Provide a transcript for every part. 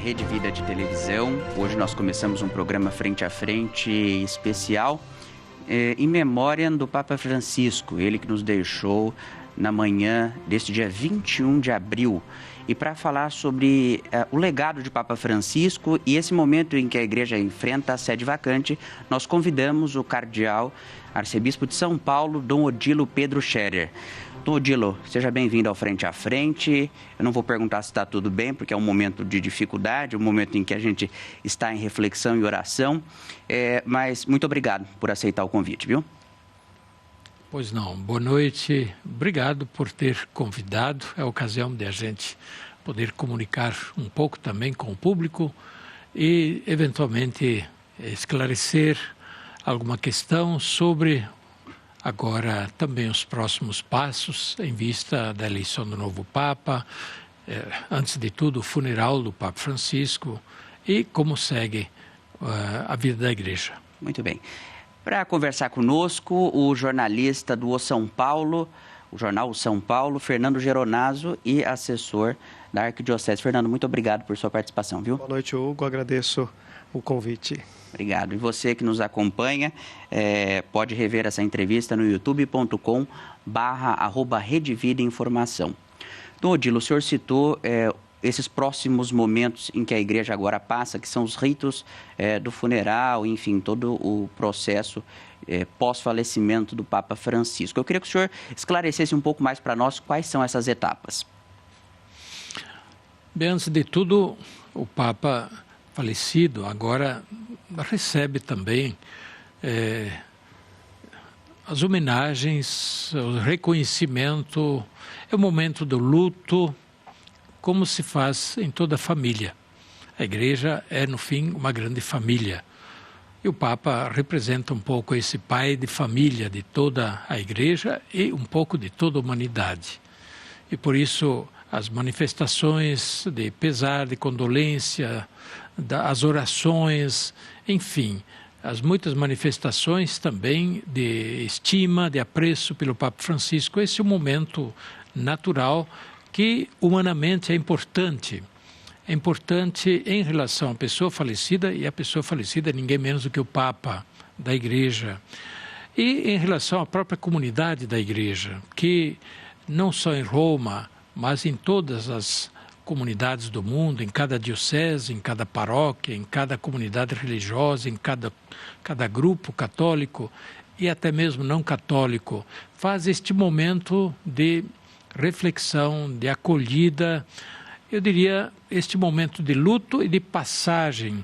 Rede Vida de Televisão. Hoje nós começamos um programa Frente a Frente especial em memória do Papa Francisco, ele que nos deixou na manhã deste dia 21 de abril. E para falar sobre o legado de Papa Francisco e esse momento em que a igreja enfrenta a sede vacante, nós convidamos o cardeal arcebispo de São Paulo, Dom Odilo Pedro Scherer. Dom Odilo, seja bem-vindo ao Frente a Frente. Eu não vou perguntar se está tudo bem, porque é um momento de dificuldade, um momento em que a gente está em reflexão e oração, mas muito obrigado por aceitar o convite, viu? Pois não, boa noite, obrigado por ter convidado, é a ocasião de a gente poder comunicar um pouco também com o público e, eventualmente, esclarecer alguma questão sobre agora também os próximos passos em vista da eleição do novo Papa, antes de tudo o funeral do Papa Francisco e como segue a vida da Igreja. Muito bem. Para conversar conosco, o jornalista do O São Paulo, o jornal O São Paulo, Fernando Geronaso, e assessor da Arquidiocese. Fernando, muito obrigado por sua participação, viu? Boa noite, Hugo. Agradeço o convite. Obrigado. E você que nos acompanha, pode rever essa entrevista no youtube.com/RedeVidaInformação. Dom Odilo, o senhor citou esses próximos momentos em que a igreja agora passa, que são os ritos do funeral, enfim, todo o processo pós-falecimento do Papa Francisco. Eu queria que o senhor esclarecesse um pouco mais para nós quais são essas etapas. Bem, antes de tudo, o Papa falecido agora recebe também as homenagens, o reconhecimento, é o momento do luto, como se faz em toda a família. A igreja é, no fim, uma grande família. E o Papa representa um pouco esse pai de família de toda a igreja e um pouco de toda a humanidade. E por isso as manifestações de pesar, de condolência, as orações, enfim, as muitas manifestações também de estima, de apreço pelo Papa Francisco. Esse é um momento natural que humanamente é importante. É importante em relação à pessoa falecida, e a pessoa falecida é ninguém menos do que o Papa da Igreja. E em relação à própria comunidade da Igreja, que não só em Roma, mas em todas as comunidades do mundo, em cada diocese, em cada paróquia, em cada comunidade religiosa, em cada grupo católico e até mesmo não católico, faz este momento de reflexão, de acolhida, eu diria, este momento de luto e de passagem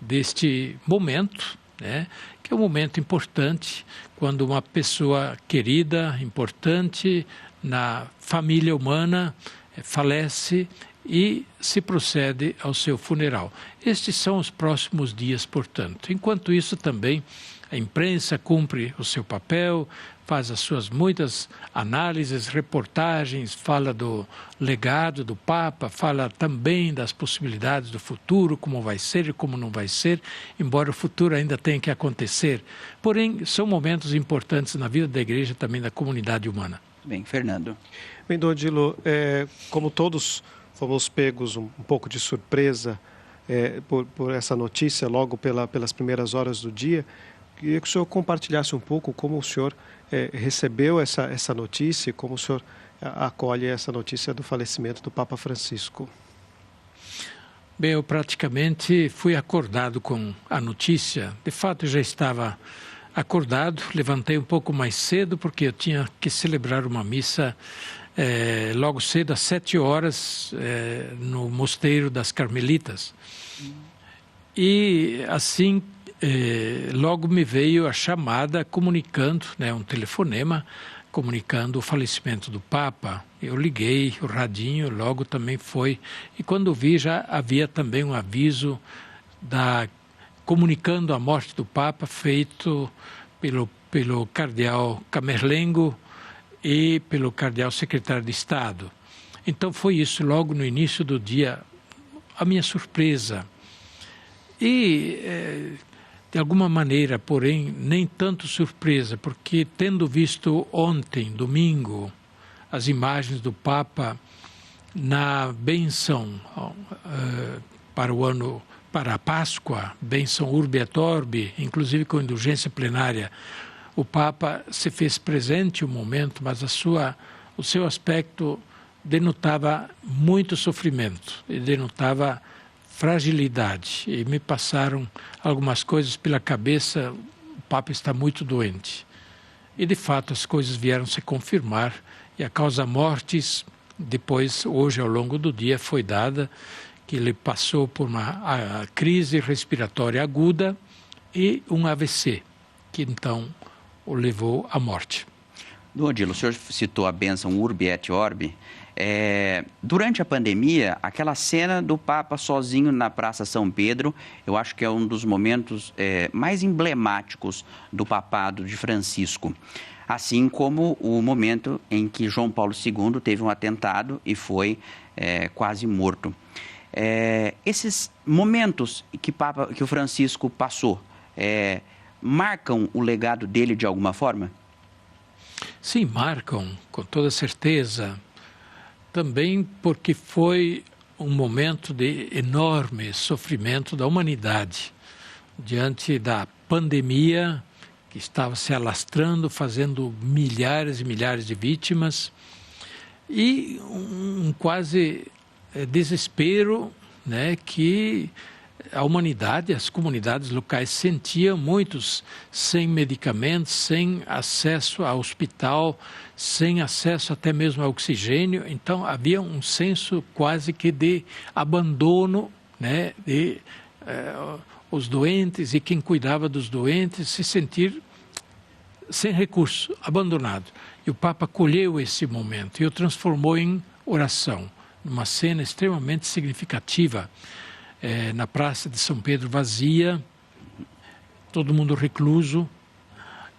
deste momento, né, que é um momento importante, quando uma pessoa querida, importante na família humana, falece e se procede ao seu funeral. Estes são os próximos dias, portanto. Enquanto isso, também a imprensa cumpre o seu papel, faz as suas muitas análises, reportagens, fala do legado do Papa, fala também das possibilidades do futuro, como vai ser e como não vai ser, embora o futuro ainda tenha que acontecer. Porém, são momentos importantes na vida da Igreja e também da comunidade humana. Bem, Fernando. Bem, Dom Odilo, como todos fomos pegos um pouco de surpresa por essa notícia logo pelas primeiras horas do dia, queria que o senhor compartilhasse um pouco como o senhor recebeu essa notícia e como o senhor acolhe essa notícia do falecimento do Papa Francisco. Bem, eu praticamente fui acordado com a notícia. De fato, eu já estava acordado, levantei um pouco mais cedo porque eu tinha que celebrar uma missa logo cedo, às 7 horas, no Mosteiro das Carmelitas. E assim, logo me veio a chamada comunicando, um telefonema, comunicando o falecimento do Papa. Eu liguei o radinho, logo também foi. E quando vi, já havia também um aviso comunicando a morte do Papa, feito pelo cardeal Camerlengo e pelo cardeal secretário de Estado. Então foi isso, logo no início do dia, a minha surpresa. E, de alguma maneira, porém, nem tanto surpresa, porque tendo visto ontem, domingo, as imagens do Papa na benção para a Páscoa, bênção Urbi et Orbi, inclusive com indulgência plenária. O Papa se fez presente um momento, mas o seu aspecto denotava muito sofrimento, e denotava fragilidade. E me passaram algumas coisas pela cabeça: o Papa está muito doente. E de fato as coisas vieram se confirmar, e a causa mortis, depois, hoje ao longo do dia, foi dada, que ele passou por uma crise respiratória aguda e um AVC, que então o levou à morte. Dom Odilo, o senhor citou a bênção Urbi et Orbi. Durante a pandemia, aquela cena do Papa sozinho na Praça São Pedro, eu acho que é um dos momentos mais emblemáticos do papado de Francisco. Assim como o momento em que João Paulo II teve um atentado e foi quase morto. Esses momentos que o Francisco passou marcam o legado dele de alguma forma? Sim, marcam, com toda certeza. Também porque foi um momento de enorme sofrimento da humanidade diante da pandemia que estava se alastrando, fazendo milhares e milhares de vítimas, e um quase desespero, né, que a humanidade, as comunidades locais sentiam, muitos sem medicamentos, sem acesso ao hospital, sem acesso até mesmo ao oxigênio. Então havia um senso quase que de abandono, né, de os doentes e quem cuidava dos doentes se sentir sem recurso, abandonado. E o Papa acolheu esse momento e o transformou em oração, numa cena extremamente significativa. Na Praça de São Pedro vazia, todo mundo recluso,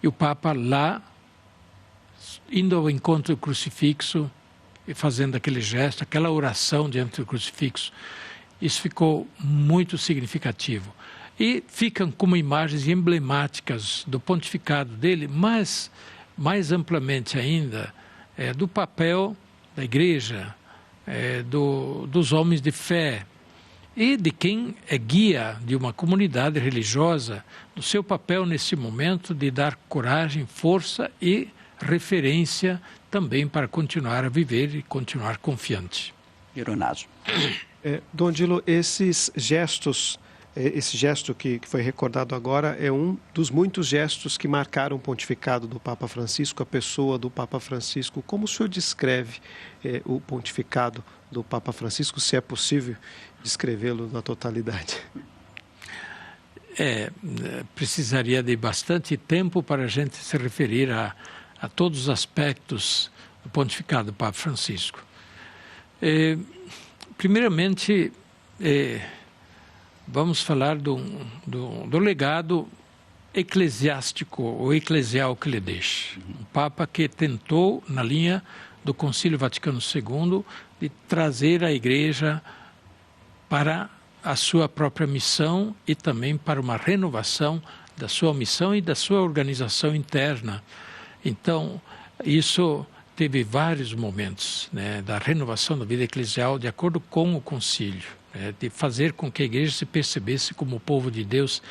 e o Papa lá, indo ao encontro do crucifixo e fazendo aquele gesto, aquela oração diante do crucifixo. Isso ficou muito significativo. E ficam como imagens emblemáticas do pontificado dele, mas mais amplamente ainda do papel da Igreja, dos homens de fé, e de quem é guia de uma comunidade religiosa, do seu papel nesse momento de dar coragem, força e referência também para continuar a viver e continuar confiante. Geronaso. Dom Odilo, esses gestos, esse gesto que foi recordado agora é um dos muitos gestos que marcaram o pontificado do Papa Francisco, a pessoa do Papa Francisco. Como o senhor descreve o pontificado do Papa Francisco, se é possível descrevê-lo na totalidade? Precisaria de bastante tempo para a gente se referir a todos os aspectos do pontificado do Papa Francisco. Primeiramente, vamos falar do legado eclesiástico ou eclesial que ele deixa. Um Papa que tentou, na linha do Concílio Vaticano II, de trazer a Igreja para a sua própria missão e também para uma renovação da sua missão e da sua organização interna. Então, isso teve vários momentos, né, da renovação da vida eclesial de acordo com o concílio, né, de fazer com que a Igreja se percebesse como o povo de Deus,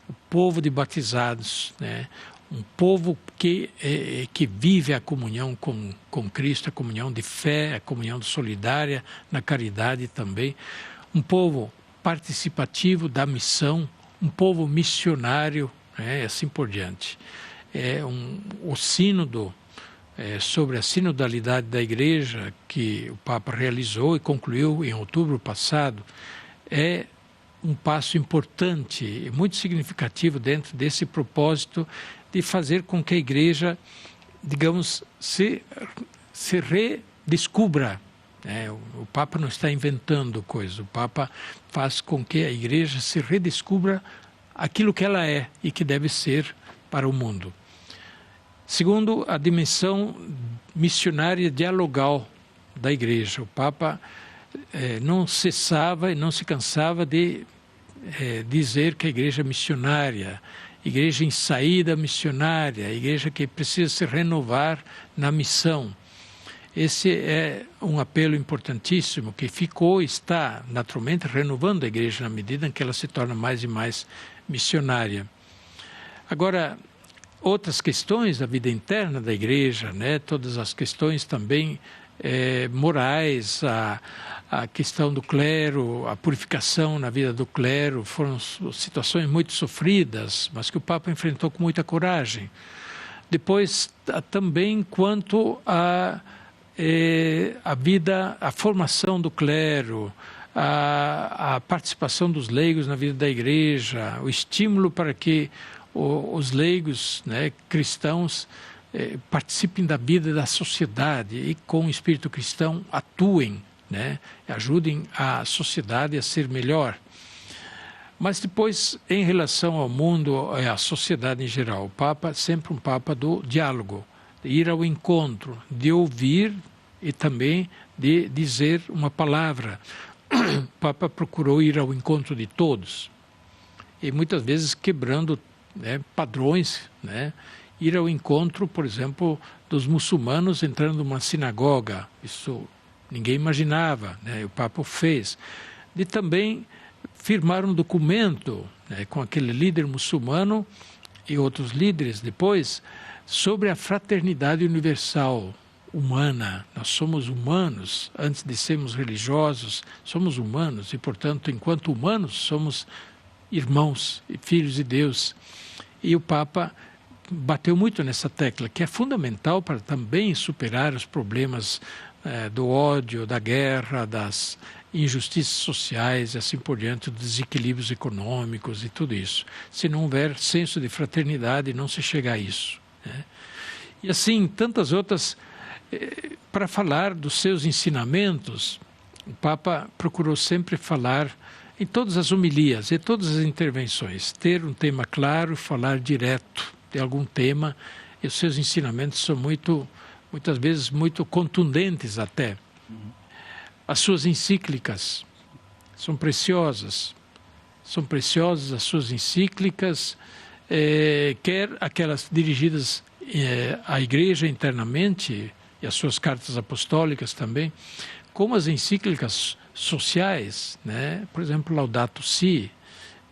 o povo de batizados, né, um povo que vive a comunhão com Cristo, a comunhão de fé, a comunhão solidária, na caridade também. Um povo participativo da missão, um povo missionário, né, e assim por diante. O sínodo sobre a sinodalidade da Igreja, que o Papa realizou e concluiu em outubro passado, é um passo importante e muito significativo dentro desse propósito de fazer com que a Igreja, digamos, se redescubra. O Papa não está inventando coisas, o Papa faz com que a Igreja se redescubra aquilo que ela é e que deve ser para o mundo. Segundo, a dimensão missionária dialogal da Igreja. O Papa não cessava e não se cansava de dizer que a Igreja é missionária, Igreja em saída missionária, Igreja que precisa se renovar na missão. Esse é um apelo importantíssimo que ficou e está naturalmente renovando a igreja na medida em que ela se torna mais e mais missionária. Agora, outras questões da vida interna da igreja, né? Todas as questões também morais, a questão do clero, a purificação na vida do clero, foram situações muito sofridas, mas que o Papa enfrentou com muita coragem. Depois, também quanto a vida, a formação do clero, a participação dos leigos na vida da igreja, o estímulo para que os leigos, né, cristãos participem da vida da sociedade e com o espírito cristão atuem, né, ajudem a sociedade a ser melhor. Mas depois, em relação ao mundo, à sociedade em geral, o Papa sempre um Papa do diálogo, de ir ao encontro, de ouvir e também de dizer uma palavra. O Papa procurou ir ao encontro de todos e muitas vezes quebrando, né, padrões, né? Ir ao encontro, por exemplo, dos muçulmanos entrando numa sinagoga, isso ninguém imaginava, né? O Papa fez. De também firmar um documento, né, com aquele líder muçulmano e outros líderes depois, sobre a fraternidade universal humana. Nós somos humanos, antes de sermos religiosos, somos humanos e, portanto, enquanto humanos, somos irmãos e filhos de Deus. E o Papa bateu muito nessa tecla, que é fundamental para também superar os problemas do ódio, da guerra, das injustiças sociais e assim por diante, dos desequilíbrios econômicos e tudo isso. Se não houver senso de fraternidade, não se chega a isso, né? E assim, tantas outras, para falar dos seus ensinamentos, o Papa procurou sempre falar em todas as homilias e todas as intervenções, ter um tema claro, falar direto de algum tema, e os seus ensinamentos são muitas vezes muito contundentes até. As suas encíclicas são preciosas as suas encíclicas, quer aquelas dirigidas à igreja internamente, e as suas cartas apostólicas também, como as encíclicas sociais, né? Por exemplo, Laudato Si,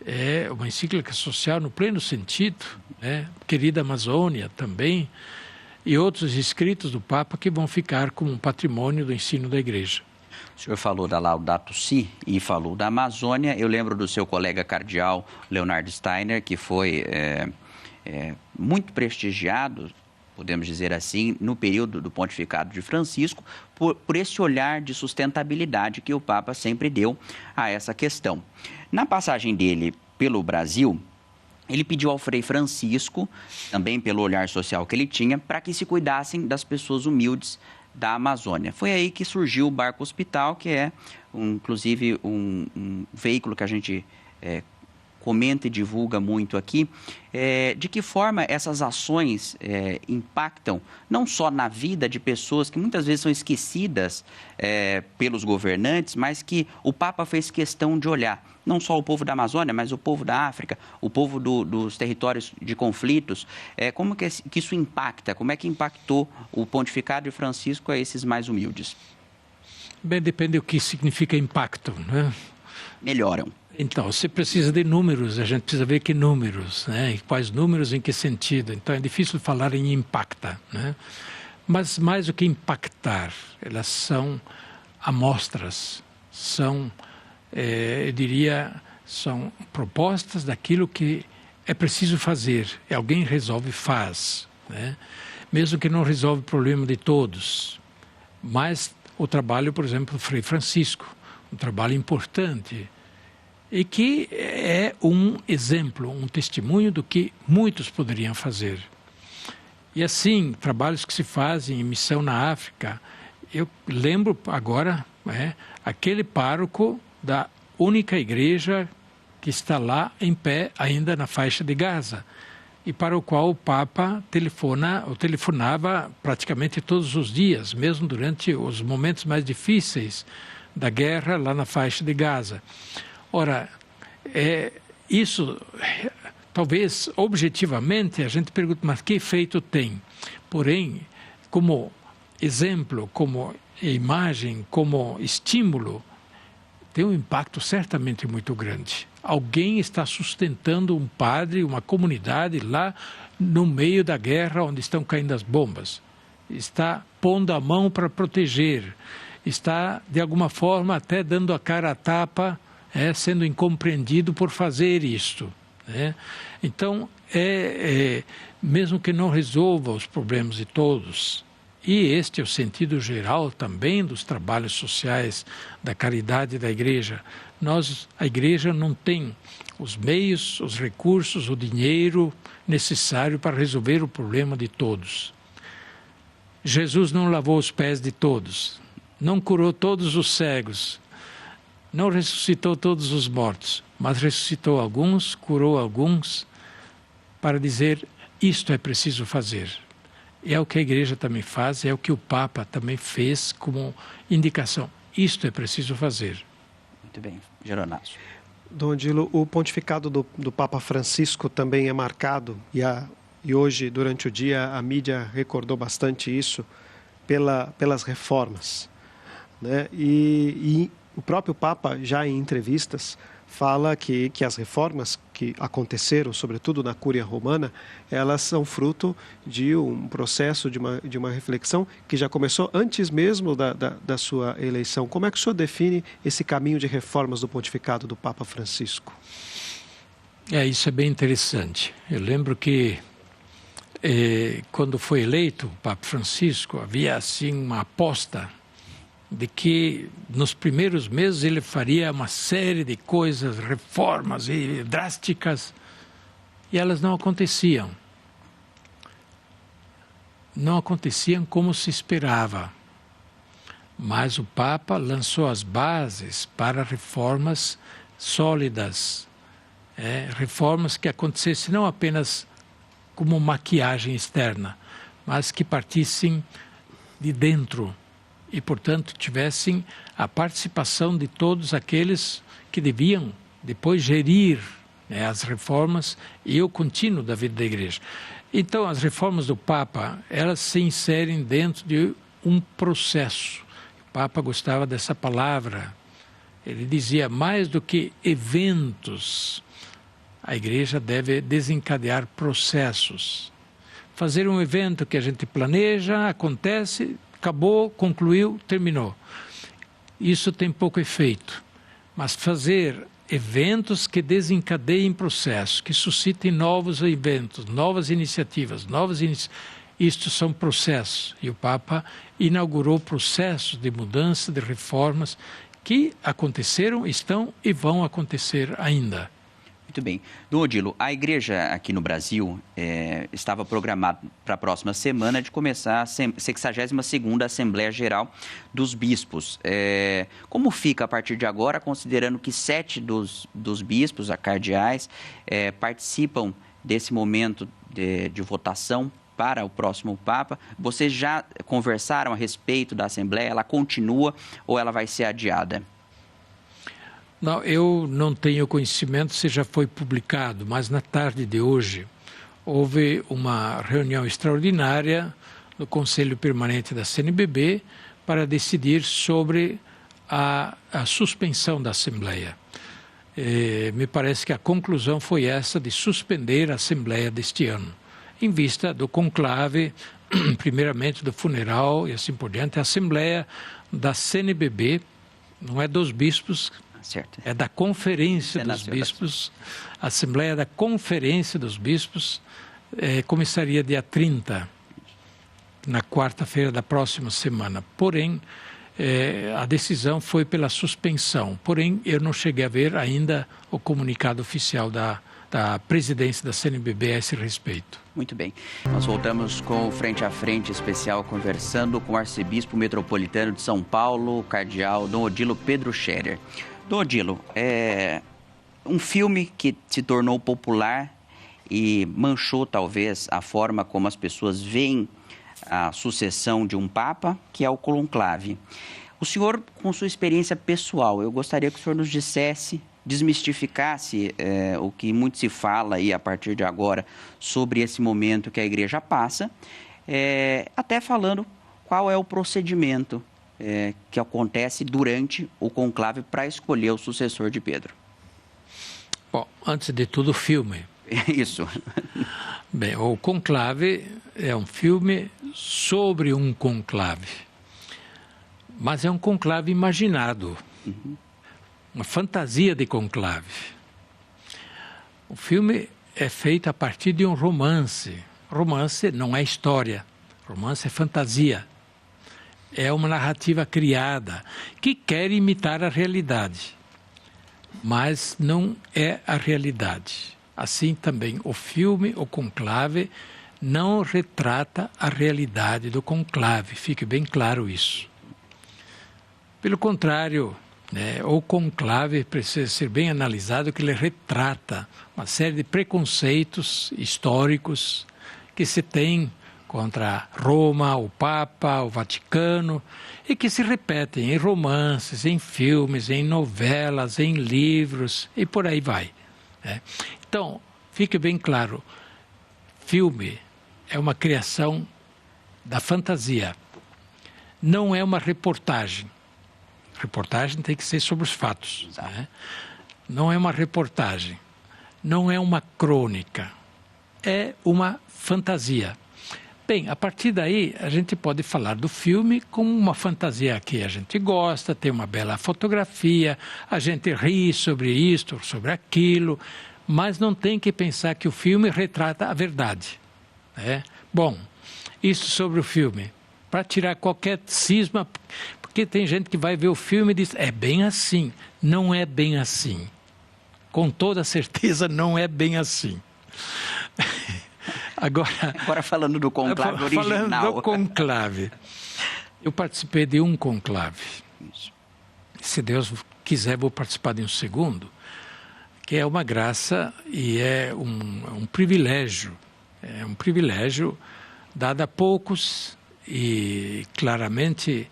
é uma encíclica social no pleno sentido, né? Querida Amazônia também, e outros escritos do Papa que vão ficar como um patrimônio do ensino da Igreja. O senhor falou da Laudato Si e falou da Amazônia. Eu lembro do seu colega cardeal, Leonard Steiner, que foi muito prestigiado, podemos dizer assim, no período do pontificado de Francisco, por esse olhar de sustentabilidade que o Papa sempre deu a essa questão. Na passagem dele pelo Brasil, ele pediu ao Frei Francisco, também pelo olhar social que ele tinha, para que se cuidassem das pessoas humildes da Amazônia. Foi aí que surgiu o Barco Hospital, que é, inclusive, um veículo que a gente comenta e divulga muito aqui. De que forma essas ações impactam não só na vida de pessoas que muitas vezes são esquecidas pelos governantes, mas que o Papa fez questão de olhar. Não só o povo da Amazônia, mas o povo da África, o povo dos territórios de conflitos. Como que isso impacta? Como é que impactou o pontificado de Francisco a esses mais humildes? Bem, depende do que significa impacto, né? Melhoram. Então, você precisa de números, a gente precisa ver que números, né? E quais números, em que sentido. Então, é difícil falar em impacta, né? Mas mais do que impactar, elas são amostras, são, eu diria, são propostas daquilo que é preciso fazer. E alguém resolve, faz, né? Mesmo que não resolve o problema de todos. Mas o trabalho, por exemplo, do Frei Francisco, um trabalho importante, e que é um exemplo, um testemunho do que muitos poderiam fazer. E assim, trabalhos que se fazem em missão na África, eu lembro agora, aquele pároco da única igreja que está lá em pé ainda na faixa de Gaza, e para o qual o Papa telefonava praticamente todos os dias, mesmo durante os momentos mais difíceis da guerra lá na faixa de Gaza. Ora, isso, talvez objetivamente, a gente pergunta, mas que efeito tem? Porém, como exemplo, como imagem, como estímulo, tem um impacto certamente muito grande. Alguém está sustentando um padre, uma comunidade lá no meio da guerra onde estão caindo as bombas. Está pondo a mão para proteger, está de alguma forma até dando a cara a tapa, sendo incompreendido por fazer isto. Então, mesmo que não resolva os problemas de todos, e este é o sentido geral também dos trabalhos sociais, da caridade da igreja. A igreja não tem os meios, os recursos, o dinheiro necessário para resolver o problema de todos. Jesus não lavou os pés de todos, não curou todos os cegos, não ressuscitou todos os mortos, mas ressuscitou alguns, curou alguns, para dizer, isto é preciso fazer. É o que a igreja também faz, é o que o Papa também fez como indicação. Isto é preciso fazer. Muito bem, Geronasso. Dom Odilo, o pontificado do Papa Francisco também é marcado, e hoje, durante o dia, a mídia recordou bastante isso, pelas reformas. Né? E o próprio Papa, já em entrevistas, fala que as reformas que aconteceram, sobretudo na Cúria Romana, elas são fruto de um processo, de uma reflexão que já começou antes mesmo da sua eleição. Como é que o senhor define esse caminho de reformas do pontificado do Papa Francisco? Isso é bem interessante. Eu lembro que quando foi eleito o Papa Francisco, havia assim uma aposta de que nos primeiros meses ele faria uma série de coisas, reformas drásticas, e elas não aconteciam. Não aconteciam como se esperava. Mas o Papa lançou as bases para reformas sólidas, reformas que acontecessem não apenas como maquiagem externa, mas que partissem de dentro, e, portanto, tivessem a participação de todos aqueles que deviam depois gerir as reformas e o contínuo da vida da Igreja. Então, as reformas do Papa, elas se inserem dentro de um processo. O Papa gostava dessa palavra. Ele dizia, mais do que eventos, a Igreja deve desencadear processos. Fazer um evento que a gente planeja, acontece, acabou, concluiu, terminou. Isso tem pouco efeito. Mas fazer eventos que desencadeiem processos, que suscitem novos eventos, novas iniciativas, isto são processos. E o Papa inaugurou processos de mudança, de reformas, que aconteceram, estão e vão acontecer ainda. Muito bem. Dom Odilo, a igreja aqui no Brasil estava programada para a próxima semana de começar a 62ª Assembleia Geral dos Bispos. Como fica a partir de agora, considerando que 7 dos bispos, cardeais, participam desse momento de votação para o próximo Papa? Vocês já conversaram a respeito da Assembleia? Ela continua ou ela vai ser adiada? Não, eu não tenho conhecimento se já foi publicado, mas na tarde de hoje houve uma reunião extraordinária no Conselho Permanente da CNBB para decidir sobre a suspensão da Assembleia. Me parece que a conclusão foi essa de suspender a Assembleia deste ano, em vista do conclave, primeiramente do funeral e assim por diante. A Assembleia da CNBB, não é dos bispos, certo. É da Conferência dos Bispos, a Assembleia da Conferência dos Bispos, começaria dia 30, na quarta-feira da próxima semana. Porém, a decisão foi pela suspensão. Porém, eu não cheguei a ver ainda o comunicado oficial da presidência da CNBB a esse respeito. Muito bem. Nós voltamos com o Frente a Frente especial, conversando com o arcebispo metropolitano de São Paulo, o cardeal Dom Odilo Pedro Scherer. Dom Odilo, um filme que se tornou popular e manchou talvez a forma como as pessoas veem a sucessão de um Papa, que é o conclave. O senhor, com sua experiência pessoal, eu gostaria que o senhor nos dissesse, desmistificasse o que muito se fala aí a partir de agora sobre esse momento que a Igreja passa, até falando qual é o procedimento que acontece durante o conclave para escolher o sucessor de Pedro? Bom, antes de tudo, o filme. Isso. Bem, o Conclave é um filme sobre um conclave, mas é um conclave imaginado, uma fantasia de conclave. O filme é feito a partir de um romance. Romance não é história, romance é fantasia. É uma narrativa criada que quer imitar a realidade, mas não é a realidade. Assim também o filme, o Conclave, não retrata a realidade do conclave, fique bem claro isso. Pelo contrário, o conclave precisa ser bem analisado, que ele retrata uma série de preconceitos históricos que se tem contra Roma, o Papa, o Vaticano, e que se repetem em romances, em filmes, em novelas, em livros, e por aí vai. Então, fique bem claro, filme é uma criação da fantasia, não é uma reportagem. Reportagem tem que ser sobre os fatos. Não é uma reportagem, não é uma crônica, é uma fantasia. Bem, a partir daí, a gente pode falar do filme como uma fantasia que a gente gosta, tem uma bela fotografia, a gente ri sobre isto, sobre aquilo, mas não tem que pensar que o filme retrata a verdade. Bom, isso sobre o filme, para tirar qualquer cisma, porque tem gente que vai ver o filme e diz, é bem assim. Não é bem assim. Com toda certeza, não é bem assim. Agora falando do conclave original. Falando do conclave. Eu participei de um conclave. Se Deus quiser, vou participar de um segundo, que é uma graça e é um privilégio. É um privilégio dado a poucos e claramente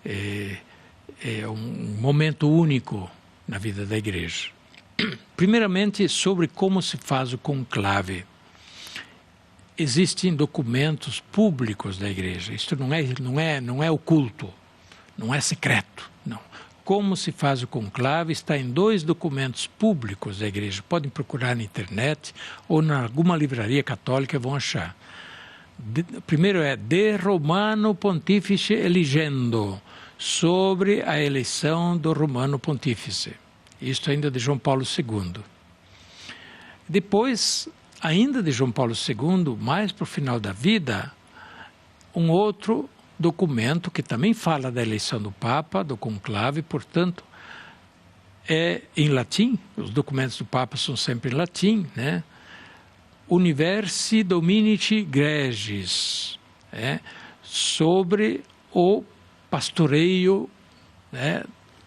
é um momento único na vida da igreja. Primeiramente, sobre como se faz o conclave. Existem documentos públicos da igreja. Isto não é oculto, não é secreto, não. Como se faz o conclave está em 2 documentos públicos da igreja. Podem procurar na internet ou em alguma livraria católica, vão achar. Primeiro é De Romano Pontifice Eligendo, sobre a eleição do Romano Pontífice. Isto ainda de João Paulo II. Depois, ainda de João Paulo II, mais para o final da vida, um outro documento que também fala da eleição do Papa, do conclave, portanto, é em latim, os documentos do Papa são sempre em latim, Universi Dominici Gregis, sobre o pastoreio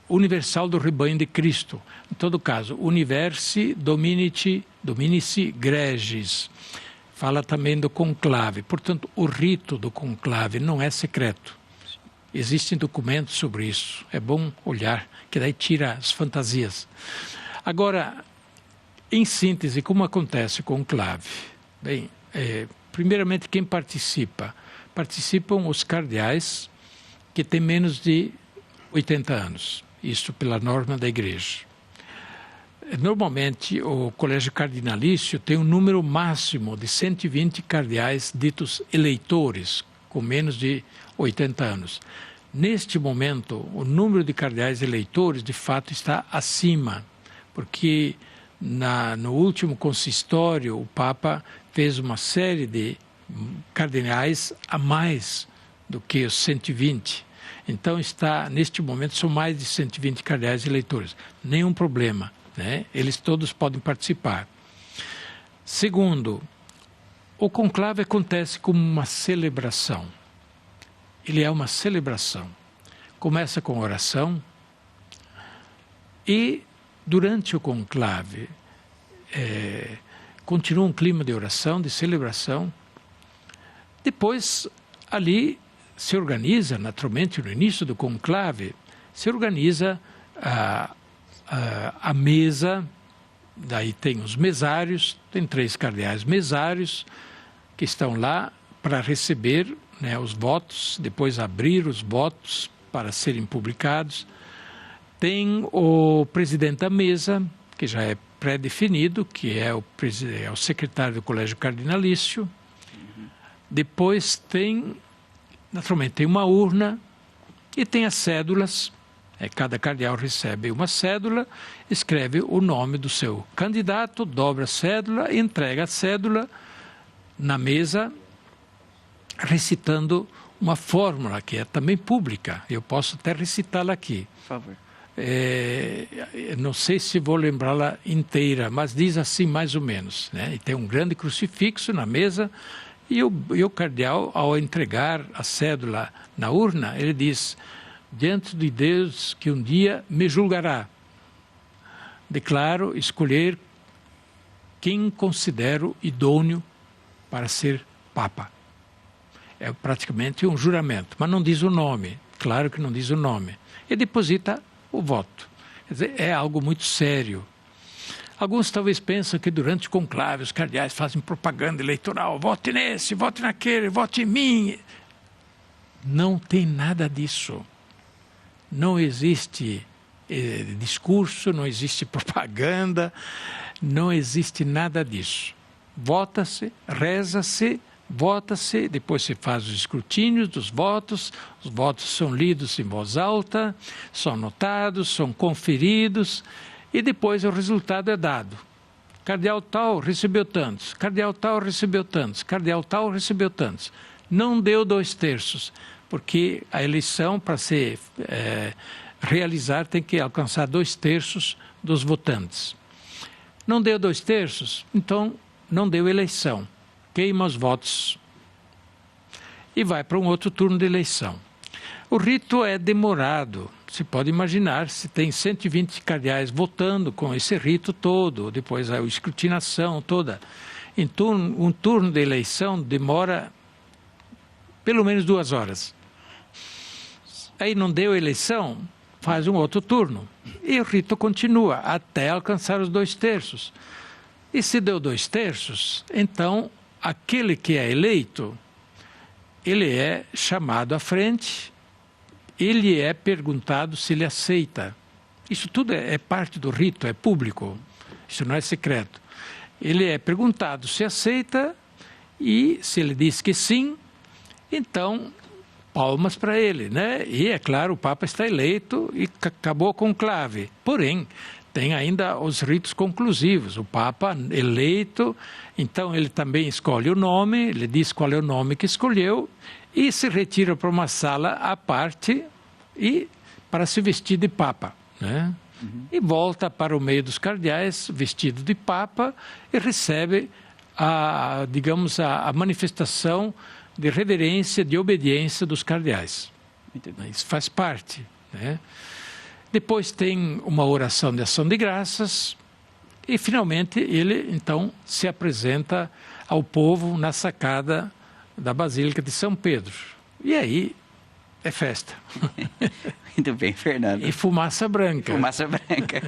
universal do rebanho de Cristo. Em todo caso, Universi Dominici Gregis. Fala também do conclave. Portanto, o rito do conclave não é secreto. Existem documentos sobre isso. É bom olhar, que daí tira as fantasias. Agora, em síntese, como acontece o conclave? Bem, primeiramente, quem participa? Participam os cardeais que têm menos de 80 anos. Isso pela norma da igreja. Normalmente, o colégio cardinalício tem um número máximo de 120 cardeais ditos eleitores, com menos de 80 anos. Neste momento, o número de cardeais eleitores, de fato, está acima, porque no último consistório, o Papa fez uma série de cardeais a mais do que os 120. Então, neste momento, são mais de 120 cardeais eleitores. Nenhum problema. Eles todos podem participar. Segundo, o conclave acontece como uma celebração. Ele é uma celebração. Começa com oração e, durante o conclave, continua um clima de oração, de celebração. Depois, ali se organiza, naturalmente, no início do conclave, se organiza a mesa, daí tem os mesários, tem 3 cardeais mesários que estão lá para receber, né, os votos, depois abrir os votos para serem publicados. Tem o presidente da mesa, que já é pré-definido, que é o secretário do Colégio Cardinalício. Depois tem, naturalmente, tem uma urna e tem as cédulas. Cada cardeal recebe uma cédula, escreve o nome do seu candidato, dobra a cédula e entrega a cédula na mesa, recitando uma fórmula que é também pública. Eu posso até recitá-la aqui. Por favor. Não sei se vou lembrá-la inteira, mas diz assim mais ou menos, né? E tem um grande crucifixo na mesa e o cardeal, ao entregar a cédula na urna, ele diz: diante de Deus que um dia me julgará, declaro escolher quem considero idôneo para ser Papa. É praticamente um juramento, mas não diz o nome, claro que não diz o nome. E deposita o voto. Quer dizer, é algo muito sério. Alguns talvez pensam que durante o conclave os cardeais fazem propaganda eleitoral, vote nesse, vote naquele, vote em mim. Não tem nada disso. Não existe discurso, não existe propaganda, não existe nada disso. Vota-se, reza-se, vota-se, depois se faz os escrutínios dos votos, os votos são lidos em voz alta, são anotados, são conferidos e depois o resultado é dado. Cardeal tal recebeu tantos, cardeal tal recebeu tantos, cardeal tal recebeu tantos. Não deu 2/3, porque a eleição, para ser realizar, tem que alcançar 2/3 dos votantes. Não deu 2/3, então não deu eleição. Queima os votos e vai para um outro turno de eleição. O rito é demorado. Se pode imaginar, se tem 120 cardeais votando com esse rito todo, depois a escrutinação toda. Então, um turno de eleição demora pelo menos 2 horas. Aí não deu eleição, faz um outro turno. E o rito continua até alcançar os 2/3. E se deu 2/3, então aquele que é eleito, ele é chamado à frente, ele é perguntado se ele aceita. Isso tudo é parte do rito, é público, isso não é secreto. Ele é perguntado se aceita e se ele diz que sim, então palmas para ele, né? E é claro, o Papa está eleito e acabou o conclave. Porém, tem ainda os ritos conclusivos. O Papa eleito, então ele também escolhe o nome, ele diz qual é o nome que escolheu e se retira para uma sala à parte e para se vestir de Papa, né? E volta para o meio dos cardeais vestido de Papa e recebe a manifestação de reverência, de obediência dos cardeais. Isso faz parte, né? Depois tem uma oração de ação de graças e, finalmente, ele, então, se apresenta ao povo na sacada da Basílica de São Pedro. E aí é festa. Muito bem, Fernando. E fumaça branca. Fumaça branca.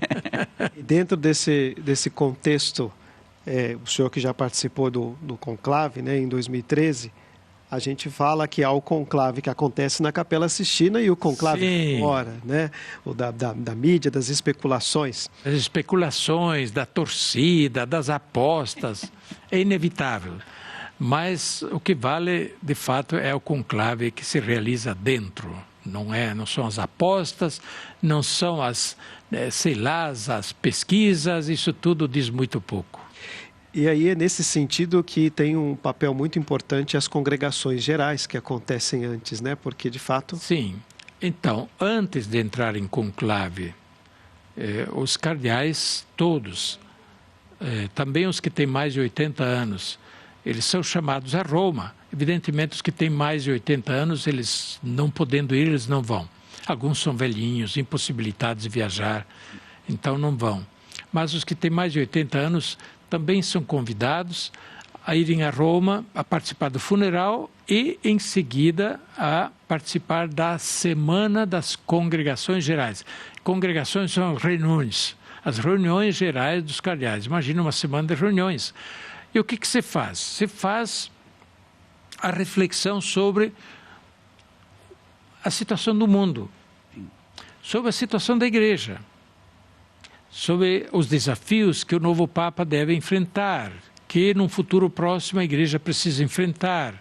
E dentro desse contexto, o senhor que já participou do conclave, né, em 2013... A gente fala que há o conclave que acontece na Capela Sistina e o conclave fora, né? O da mídia, das especulações. As especulações, da torcida, das apostas, é inevitável. Mas o que vale, de fato, é o conclave que se realiza dentro. Não são as apostas, não são as pesquisas, isso tudo diz muito pouco. E aí é nesse sentido que tem um papel muito importante as congregações gerais que acontecem antes, né? Porque, de fato... Sim. Então, antes de entrar em conclave, os cardeais todos, também os que têm mais de 80 anos, eles são chamados a Roma. Evidentemente, os que têm mais de 80 anos, eles não podendo ir, eles não vão. Alguns são velhinhos, impossibilitados de viajar, então não vão. Mas os que têm mais de 80 anos também são convidados a irem a Roma, a participar do funeral e, em seguida, a participar da Semana das Congregações Gerais. Congregações são reuniões, as reuniões gerais dos cardeais. Imagina uma semana de reuniões. E o que se faz? Se faz a reflexão sobre a situação do mundo, sobre a situação da igreja, sobre os desafios que o novo Papa deve enfrentar, que num futuro próximo a igreja precisa enfrentar,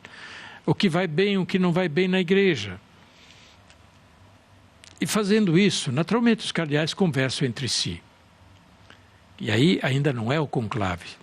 o que vai bem, o que não vai bem na igreja. E fazendo isso, naturalmente os cardeais conversam entre si. E aí ainda não é o conclave.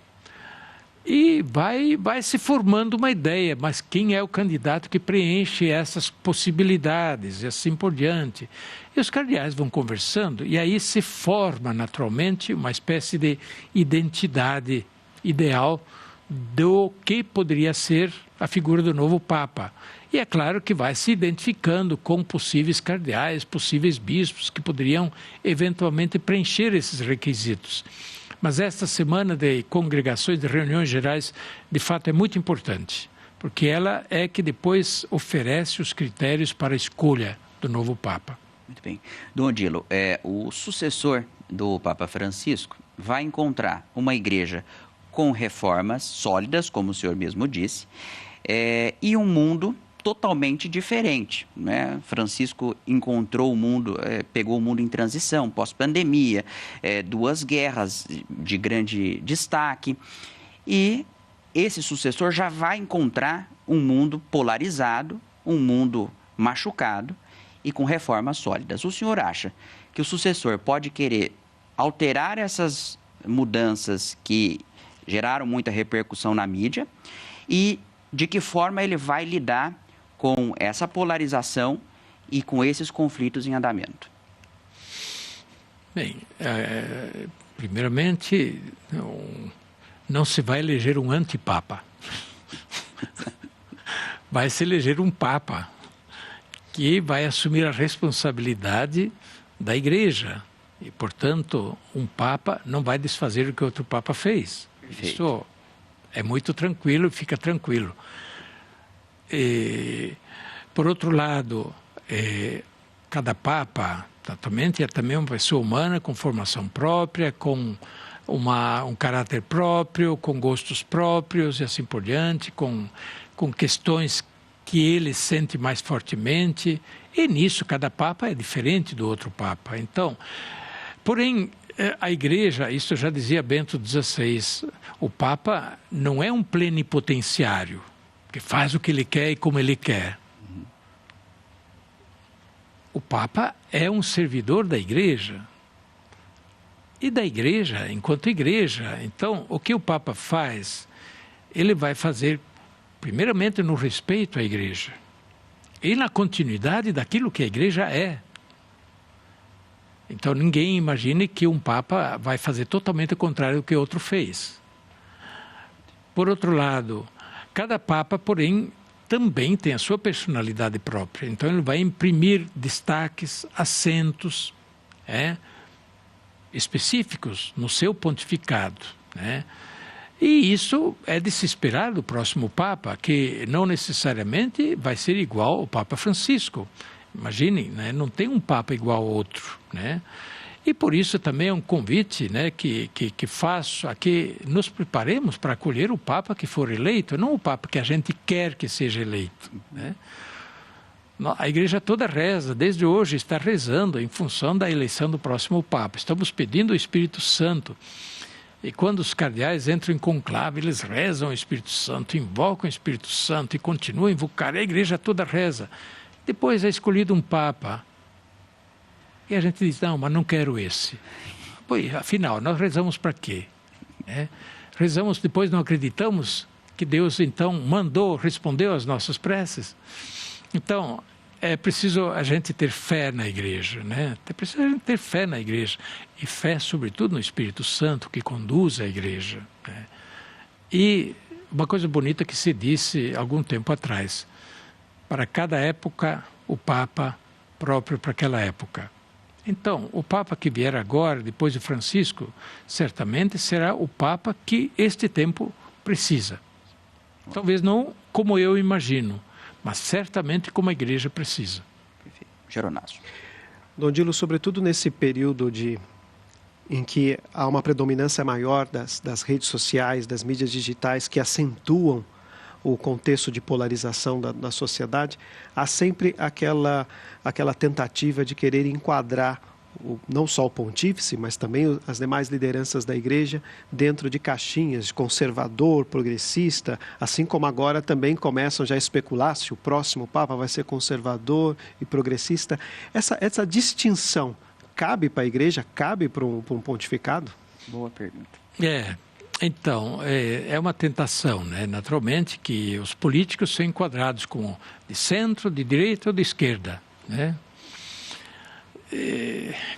E vai se formando uma ideia, mas quem é o candidato que preenche essas possibilidades e assim por diante. E os cardeais vão conversando e aí se forma naturalmente uma espécie de identidade ideal do que poderia ser a figura do novo Papa. E é claro que vai se identificando com possíveis cardeais, possíveis bispos que poderiam eventualmente preencher esses requisitos. Mas esta semana de congregações, de reuniões gerais, de fato é muito importante, porque ela é que depois oferece os critérios para a escolha do novo Papa. Muito bem. Dom Odilo, o sucessor do Papa Francisco vai encontrar uma igreja com reformas sólidas, como o senhor mesmo disse, e um mundo totalmente diferente, né? Francisco encontrou o mundo, pegou o mundo em transição, pós-pandemia, 2 guerras de grande destaque, e esse sucessor já vai encontrar um mundo polarizado, um mundo machucado e com reformas sólidas. O senhor acha que o sucessor pode querer alterar essas mudanças que geraram muita repercussão na mídia e de que forma ele vai lidar com essa polarização e com esses conflitos em andamento? Bem, primeiramente, não se vai eleger um antipapa. Vai se eleger um papa que vai assumir a responsabilidade da igreja. E, portanto, um papa não vai desfazer o que outro papa fez. Perfeito. Isso é muito tranquilo, fica tranquilo. Por outro lado, cada papa é também uma pessoa humana com formação própria, com um caráter próprio, com gostos próprios e assim por diante, com questões que ele sente mais fortemente, e nisso cada papa é diferente do outro papa. Então, porém, a igreja, isso já dizia Bento XVI, o papa não é um plenipotenciário, que faz o que ele quer e como ele quer. O Papa é um servidor da Igreja. E da Igreja, enquanto Igreja. Então, o que o Papa faz, ele vai fazer, primeiramente, no respeito à Igreja. E na continuidade daquilo que a Igreja é. Então, ninguém imagine que um Papa vai fazer totalmente o contrário do que outro fez. Por outro lado, cada Papa, porém, também tem a sua personalidade própria. Então, ele vai imprimir destaques, acentos específicos no seu pontificado. E isso é de se esperar do próximo Papa, que não necessariamente vai ser igual ao Papa Francisco. Imaginem, não tem um Papa igual ao outro. E por isso também é um convite que faço a que nos preparemos para acolher o Papa que for eleito, não o Papa que a gente quer que seja eleito. A Igreja toda reza, desde hoje está rezando em função da eleição do próximo Papa. Estamos pedindo o Espírito Santo. E quando os cardeais entram em conclave, eles rezam o Espírito Santo, invocam o Espírito Santo e continuam a invocar. A Igreja toda reza. Depois é escolhido um Papa. E a gente diz, não, mas não quero esse. Pois, afinal, nós rezamos para quê? Rezamos, depois não acreditamos que Deus, então, respondeu às nossas preces. Então, é preciso a gente ter fé na Igreja, É preciso a gente ter fé na Igreja. E fé, sobretudo, no Espírito Santo, que conduz a Igreja. E uma coisa bonita que se disse algum tempo atrás, para cada época, o Papa próprio para aquela época. Então, o Papa que vier agora, depois de Francisco, certamente será o Papa que este tempo precisa. Talvez não como eu imagino, mas certamente como a Igreja precisa. Perfeito. Geronasso. Dom Odilo, sobretudo nesse período em que há uma predominância maior das redes sociais, das mídias digitais, que acentuam o contexto de polarização da sociedade, há sempre aquela tentativa de querer enquadrar não só o pontífice, mas também as demais lideranças da igreja dentro de caixinhas de conservador, progressista, assim como agora também começam já a especular se o próximo Papa vai ser conservador e progressista. Essa distinção cabe para a igreja, cabe para um pontificado? Boa pergunta. Então, é uma tentação, né? Naturalmente, que os políticos são enquadrados como de centro, de direita ou de esquerda, né?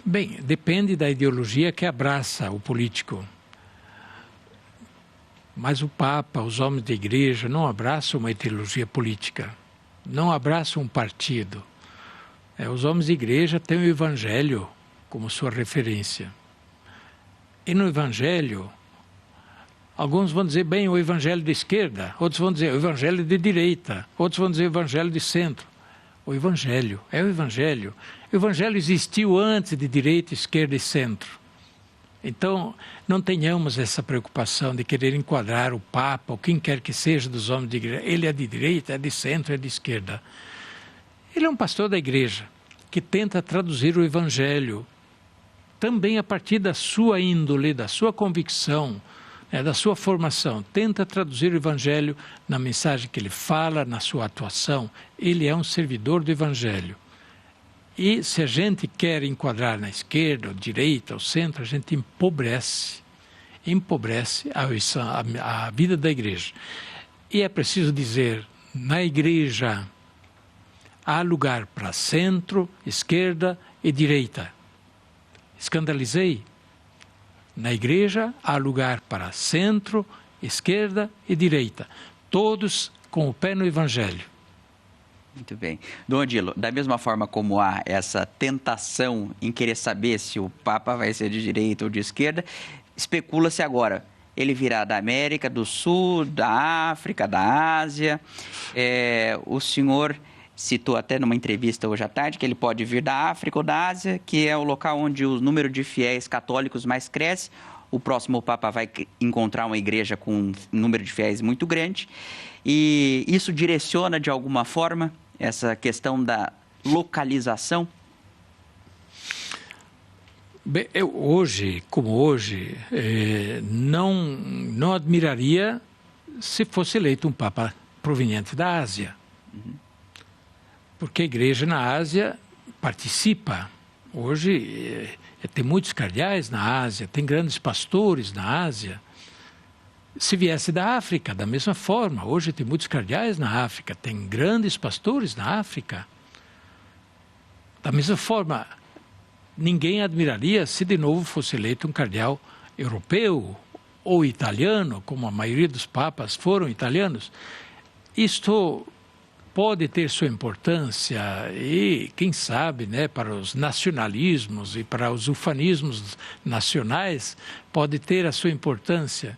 Bem, depende da ideologia que abraça o político. Mas o Papa, os homens da igreja, não abraçam uma ideologia política, não abraçam um partido. Os homens da igreja têm o Evangelho como sua referência. E no Evangelho, alguns vão dizer, bem, o Evangelho de esquerda, outros vão dizer o Evangelho de direita, outros vão dizer o Evangelho de centro. O Evangelho, é o Evangelho. O Evangelho existiu antes de direita, esquerda e centro. Então, não tenhamos essa preocupação de querer enquadrar o Papa, ou quem quer que seja dos homens de igreja. Ele é de direita, é de centro, é de esquerda. Ele é um pastor da igreja, que tenta traduzir o Evangelho, também a partir da sua índole, da sua convicção, da sua formação, tenta traduzir o Evangelho na mensagem que ele fala, na sua atuação. Ele é um servidor do Evangelho. E se a gente quer enquadrar na esquerda, ou direita, ou centro, a gente empobrece a vida da igreja. E é preciso dizer, na igreja há lugar para centro, esquerda e direita. Escandalizei? Na igreja há lugar para centro, esquerda e direita, todos com o pé no Evangelho. Muito bem. Dom Odilo, da mesma forma como há essa tentação em querer saber se o Papa vai ser de direita ou de esquerda, especula-se agora, ele virá da América do Sul, da África, da Ásia. O senhor citou até numa entrevista hoje à tarde que ele pode vir da África ou da Ásia, que é o local onde o número de fiéis católicos mais cresce. O próximo Papa vai encontrar uma igreja com um número de fiéis muito grande. E isso direciona, de alguma forma, essa questão da localização? Bem, eu hoje, não admiraria se fosse eleito um Papa proveniente da Ásia. Porque a igreja na Ásia participa. Hoje tem muitos cardeais na Ásia, tem grandes pastores na Ásia. Se viesse da África, da mesma forma, hoje tem muitos cardeais na África, tem grandes pastores na África. Da mesma forma, ninguém admiraria se de novo fosse eleito um cardeal europeu ou italiano, como a maioria dos papas foram italianos. Isto pode ter sua importância e, quem sabe, para os nacionalismos e para os ufanismos nacionais, pode ter a sua importância.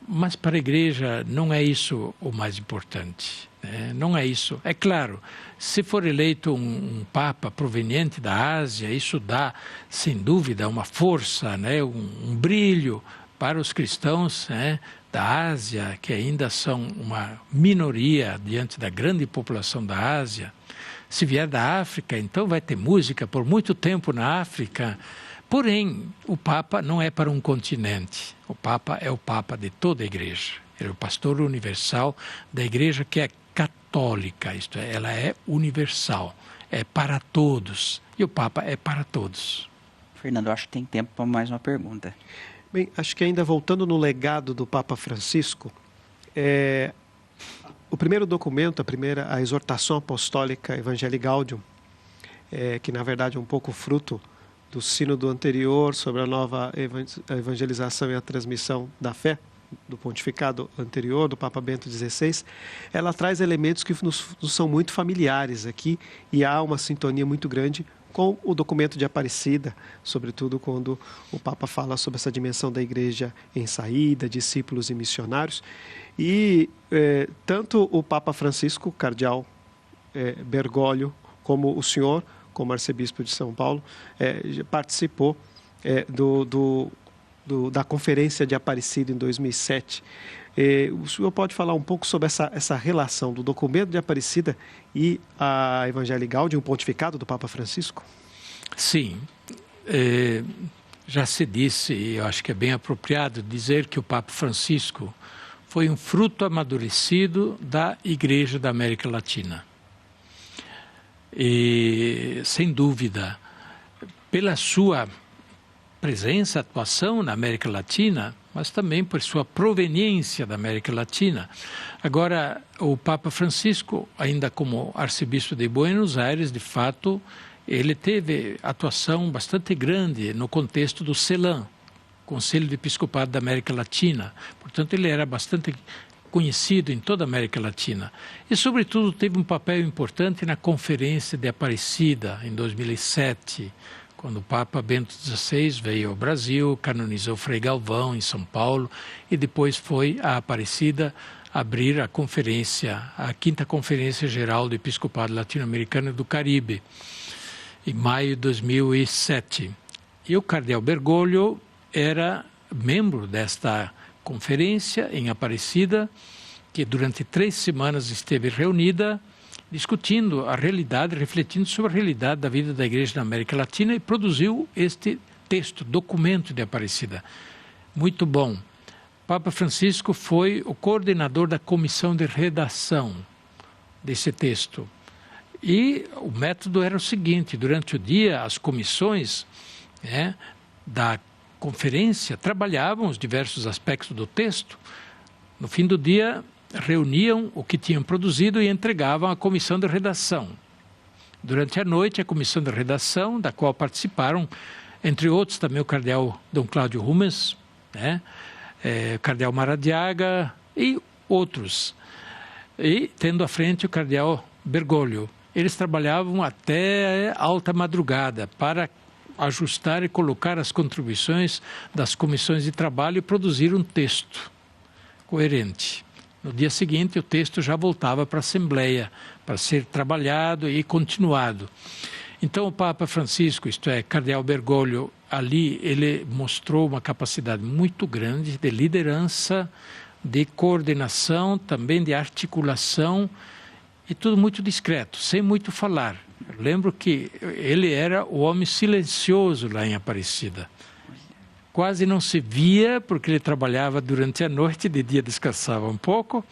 Mas para a igreja não é isso o mais importante, né? Não é isso. É claro, se for eleito um Papa proveniente da Ásia, isso dá, sem dúvida, uma força, né? um brilho para os cristãos, né? Da Ásia, que ainda são uma minoria diante da grande população da Ásia. Se vier da África, então vai ter música por muito tempo na África. Porém, o Papa não é para um continente. O Papa é o Papa de toda a igreja. Ele é o pastor universal da igreja, que é católica, isto é, ela é universal, é para todos. E o Papa é para todos. Fernando, acho que tem tempo para mais uma pergunta. Bem, acho que ainda voltando no legado do Papa Francisco, o primeiro documento, a exortação apostólica Evangelii Gaudium, que na verdade é um pouco fruto do sínodo anterior sobre a nova evangelização e a transmissão da fé, do pontificado anterior, do Papa Bento XVI, ela traz elementos que nos são muito familiares aqui e há uma sintonia muito grande com o documento de Aparecida, sobretudo quando o Papa fala sobre essa dimensão da igreja em saída, discípulos e missionários. E tanto o Papa Francisco, cardeal Bergoglio, como o senhor, como arcebispo de São Paulo, participou da Conferência de Aparecida em 2007. O senhor pode falar um pouco sobre essa relação do documento de Aparecida e a Evangelii Gaudium, o pontificado do Papa Francisco? Sim. Já se disse, e eu acho que é bem apropriado dizer que o Papa Francisco foi um fruto amadurecido da Igreja da América Latina. E, sem dúvida, pela sua presença, atuação na América Latina, mas também por sua proveniência da América Latina. Agora, o Papa Francisco, ainda como arcebispo de Buenos Aires, de fato, ele teve atuação bastante grande no contexto do CELAM, Conselho de Episcopado da América Latina. Portanto, ele era bastante conhecido em toda a América Latina. E, sobretudo, teve um papel importante na Conferência de Aparecida, em 2007, quando o Papa Bento XVI veio ao Brasil, canonizou Frei Galvão em São Paulo e depois foi a Aparecida abrir a conferência, a 5ª Conferência Geral do Episcopado Latino-Americano e do Caribe, em maio de 2007. E o cardeal Bergoglio era membro desta conferência em Aparecida, que durante 3 semanas esteve reunida, discutindo a realidade, refletindo sobre a realidade da vida da Igreja na América Latina e produziu este texto, documento de Aparecida. Muito bom. Papa Francisco foi o coordenador da comissão de redação desse texto. E o método era o seguinte: durante o dia, as comissões da conferência trabalhavam os diversos aspectos do texto. No fim do dia, reuniam o que tinham produzido e entregavam à comissão de redação. Durante a noite, a comissão de redação, da qual participaram, entre outros, também o cardeal Dom Cláudio Rumens, o cardeal Maradiaga e outros. E tendo à frente o cardeal Bergoglio. Eles trabalhavam até alta madrugada para ajustar e colocar as contribuições das comissões de trabalho e produzir um texto coerente. No dia seguinte, o texto já voltava para a Assembleia, para ser trabalhado e continuado. Então, o Papa Francisco, isto é, cardeal Bergoglio, ali ele mostrou uma capacidade muito grande de liderança, de coordenação, também de articulação, e tudo muito discreto, sem muito falar. Eu lembro que ele era o homem silencioso lá em Aparecida. Quase não se via, porque ele trabalhava durante a noite, de dia descansava um pouco,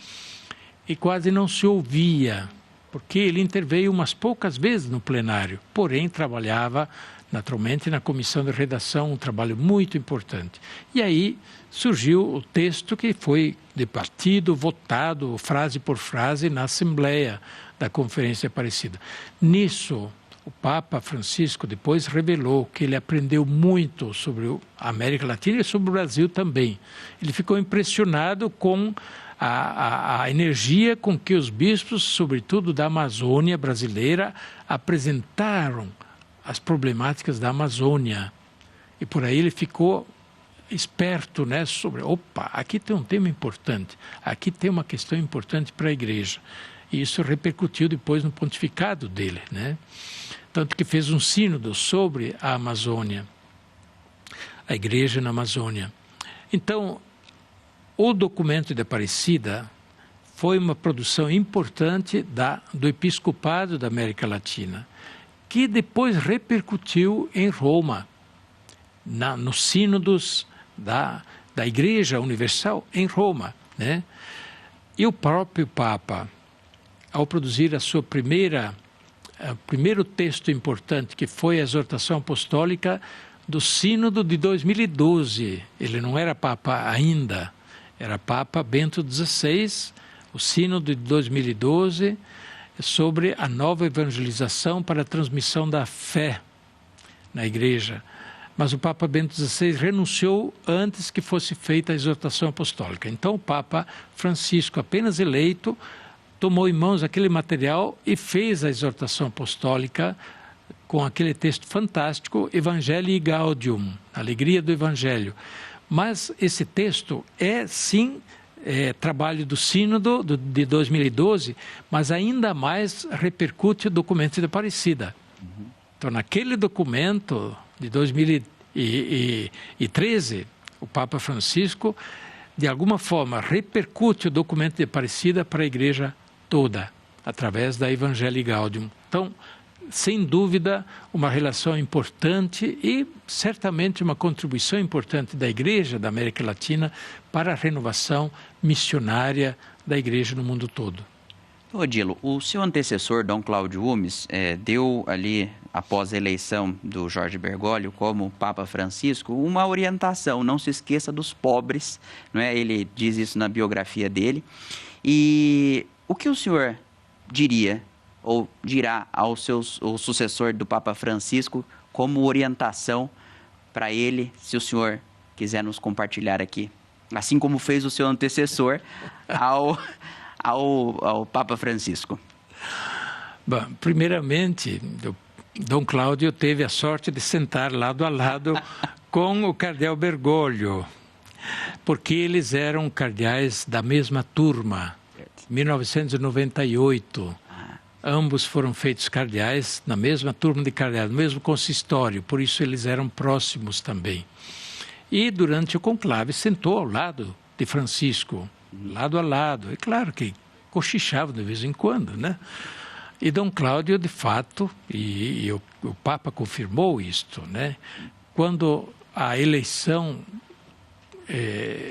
e quase não se ouvia, porque ele interveio umas poucas vezes no plenário, porém trabalhava naturalmente na comissão de redação, um trabalho muito importante. E aí surgiu o texto que foi debatido, votado, frase por frase, na Assembleia da Conferência Aparecida. Nisso, o Papa Francisco depois revelou que ele aprendeu muito sobre a América Latina e sobre o Brasil também. Ele ficou impressionado com a energia com que os bispos, sobretudo da Amazônia brasileira, apresentaram as problemáticas da Amazônia. E por aí ele ficou esperto, sobre, aqui tem um tema importante, aqui tem uma questão importante para a Igreja. E isso repercutiu depois no pontificado dele, Tanto que fez um sínodo sobre a Amazônia, a Igreja na Amazônia. Então, o documento de Aparecida foi uma produção importante do Episcopado da América Latina, que depois repercutiu em Roma, nos sínodos da Igreja Universal em Roma. E o próprio Papa, ao produzir o primeiro texto importante, que foi a exortação apostólica do Sínodo de 2012, ele não era Papa ainda, era Papa Bento XVI, o Sínodo de 2012, sobre a nova evangelização para a transmissão da fé na Igreja. Mas o Papa Bento XVI renunciou antes que fosse feita a exortação apostólica. Então o Papa Francisco, apenas eleito, tomou em mãos aquele material e fez a exortação apostólica com aquele texto fantástico, Evangelii Gaudium, Alegria do Evangelho. Mas esse texto é, sim, trabalho do Sínodo de 2012, mas ainda mais repercute o documento de Aparecida. Então, naquele documento de 2013, o Papa Francisco de alguma forma, repercute o documento de Aparecida para a igreja toda, através da Evangelii Gaudium. Então, sem dúvida, uma relação importante e certamente uma contribuição importante da Igreja da América Latina para a renovação missionária da Igreja no mundo todo. Odilo, o seu antecessor, Dom Cláudio Umes, deu ali, após a eleição do Jorge Bergoglio como Papa Francisco, uma orientação: não se esqueça dos pobres, não é? Ele diz isso na biografia dele. E o que o senhor diria ou dirá ao sucessor do Papa Francisco como orientação para ele, se o senhor quiser nos compartilhar aqui, assim como fez o seu antecessor ao Papa Francisco? Bom, primeiramente, Dom Cláudio teve a sorte de sentar lado a lado com o cardeal Bergoglio, porque eles eram cardeais da mesma turma, 1998. Ambos foram feitos cardeais na mesma turma de cardeais, no mesmo consistório, por isso eles eram próximos também. E durante o conclave sentou ao lado de Francisco, lado a lado. É claro que cochichava de vez em quando, né? E Dom Cláudio, de fato, e o Papa confirmou isto, né? Quando a eleição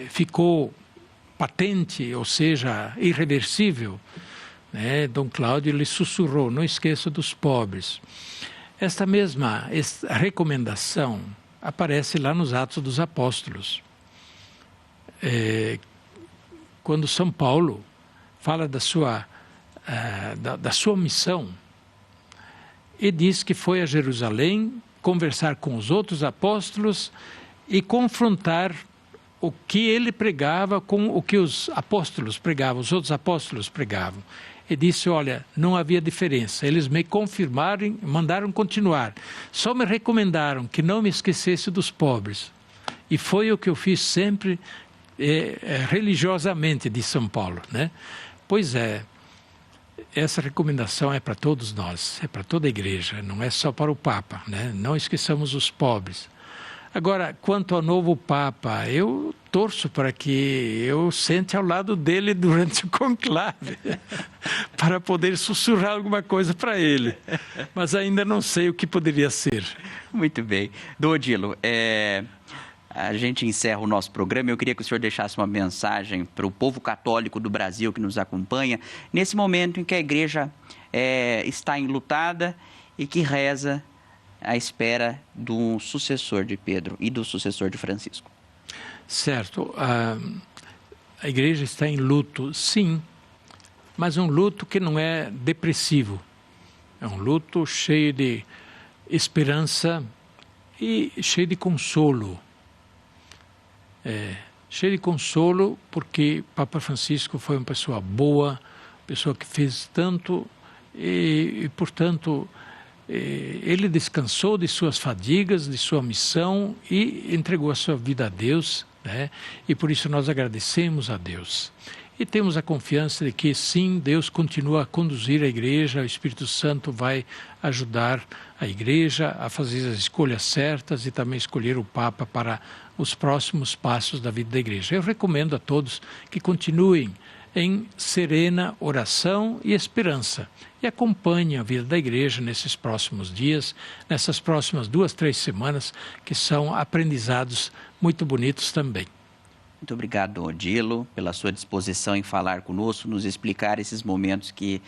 ficou patente, ou seja, irreversível, Dom Cláudio lhe sussurrou: não esqueça dos pobres. Esta recomendação aparece lá nos Atos dos Apóstolos. Quando São Paulo fala da sua missão, e diz que foi a Jerusalém conversar com os outros apóstolos e confrontar o que ele pregava com o que os apóstolos pregavam, os outros apóstolos pregavam. E disse: olha, não havia diferença. Eles me confirmaram, mandaram continuar. Só me recomendaram que não me esquecesse dos pobres. E foi o que eu fiz sempre religiosamente, de São Paulo, né? Pois é, essa recomendação é para todos nós, é para toda a igreja, não é só para o Papa, né? Não esqueçamos os pobres. Agora, quanto ao novo Papa, eu torço para que eu sente ao lado dele durante o conclave, para poder sussurrar alguma coisa para ele. Mas ainda não sei o que poderia ser. Muito bem. Dom Odilo, a gente encerra o nosso programa. Eu queria que o senhor deixasse uma mensagem para o povo católico do Brasil que nos acompanha, nesse momento em que a igreja está enlutada e que reza à espera do sucessor de Pedro e do sucessor de Francisco. Certo. A igreja está em luto, sim, mas um luto que não é depressivo. É um luto cheio de esperança e cheio de consolo. Cheio de consolo porque Papa Francisco foi uma pessoa boa, pessoa que fez tanto e portanto, ele descansou de suas fadigas, de sua missão e entregou a sua vida a Deus, né? E por isso nós agradecemos a Deus. E temos a confiança de que sim, Deus continua a conduzir a igreja, o Espírito Santo vai ajudar a igreja a fazer as escolhas certas e também escolher o Papa para os próximos passos da vida da igreja. Eu recomendo a todos que continuem em serena oração e esperança e acompanhem a vida da igreja nesses próximos dias, nessas próximas 2, 3 semanas, que são aprendizados muito bonitos também. Muito obrigado, Odilo, pela sua disposição em falar conosco, nos explicar esses momentos que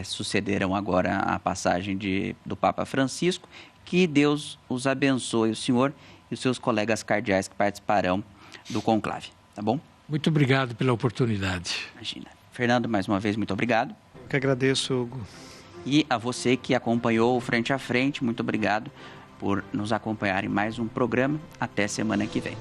sucederam agora à passagem do Papa Francisco. Que Deus os abençoe, o senhor e os seus colegas cardeais que participarão do conclave, tá bom? Muito obrigado pela oportunidade. Imagina. Fernando, mais uma vez, muito obrigado. Eu que agradeço, Hugo. E a você que acompanhou o Frente a Frente, muito obrigado por nos acompanhar em mais um programa. Até semana que vem.